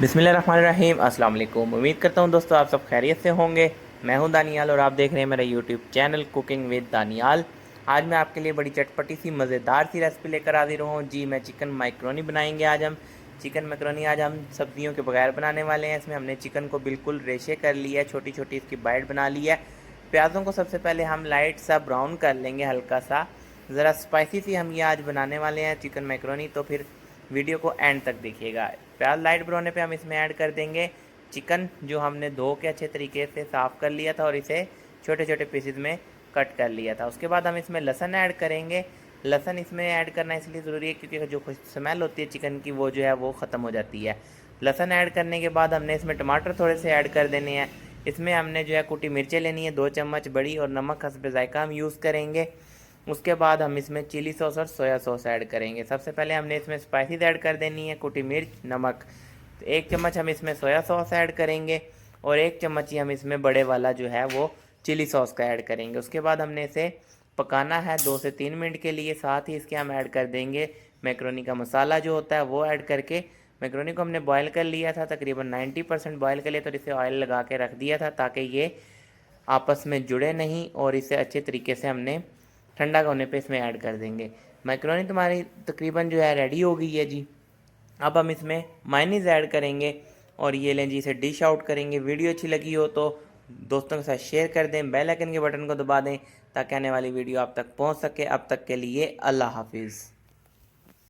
बिस्मिल्लाहिर्रहमानिर्रहीम। अस्सलाम वालेकुम। उम्मीद करता हूँ दोस्तों आप सब खैरियत से होंगे। मैं हूँ दानियाल और आप देख रहे हैं मेरा YouTube channel cooking with Daniyal. आज मैं आपके लिए बड़ी चटपटी सी मज़ेदार सी रेसिपी लेकर हाजिर हूँ। जी मैं चिकन मैकरोनी बनाएंगे आज हम। चिकन मैकरोनी आज हम सब्जियों के बगैर बनाने वाले हैं। इसमें हमने चिकन को बिल्कुल रेशे कर लिया है, छोटी छोटी इसकी बाइट बना ली है। प्याज़ों को सबसे पहले हम लाइट सा ब्राउन कर लेंगे, हल्का सा ज़रा स्पाइसी सी हम ये आज बनाने वाले हैं चिकन मैकरोनी। तो फिर वीडियो को एंड तक देखिएगा। प्याज लाइट ब्राउन पे हम इसमें ऐड कर देंगे चिकन, जो हमने धो के अच्छे तरीके से साफ़ कर लिया था और इसे छोटे छोटे पीसेज में कट कर लिया था। उसके बाद हम इसमें लहसुन ऐड करेंगे। लहसुन इसमें ऐड करना इसलिए ज़रूरी है क्योंकि जो स्मेल होती है चिकन की वो जो है वो ख़त्म हो जाती है। लहसुन ऐड करने के बाद हमने इसमें टमाटर थोड़े से ऐड कर देने हैं। इसमें हमने जो है कुटी मिर्चें लेनी है 2 चम्मच बड़ी, और नमक हस्ब जायका हम यूज़ करेंगे। उसके बाद हम इसमें चिली सॉस और सोया सॉस ऐड करेंगे। सबसे पहले हमने इसमें स्पाइसीज ऐड कर देनी है, कुटी मिर्च, नमक। तो 1 चम्मच हम इसमें सोया सॉस ऐड करेंगे और 1 चम्मच ही हम इसमें बड़े वाला जो है वो चिली सॉस का ऐड करेंगे। उसके बाद हमने इसे पकाना है 2 से 3 मिनट के लिए। साथ ही इसके हम ऐड कर देंगे मैक्रोनी का मसाला जो होता है वो ऐड करके। मैक्रोनी को हमने बॉयल कर लिया था, तकरीबन 90% बॉयल कर लिया, तो इसे ऑयल लगा के रख दिया था ताकि ये आपस में जुड़े नहीं, और इसे अच्छे तरीके से हमने ठंडा होने पे इसमें ऐड कर देंगे। मैक्रोनी तुम्हारी तकरीबन जो है रेडी हो गई है जी। अब हम इसमें मायनीज़ ऐड करेंगे और ये लें जी, इसे डिश आउट करेंगे। वीडियो अच्छी लगी हो तो दोस्तों के साथ शेयर कर दें, बेल आइकन के बटन को दबा दें ताकि आने वाली वीडियो आप तक पहुंच सके। अब तक के लिए अल्लाह हाफिज़।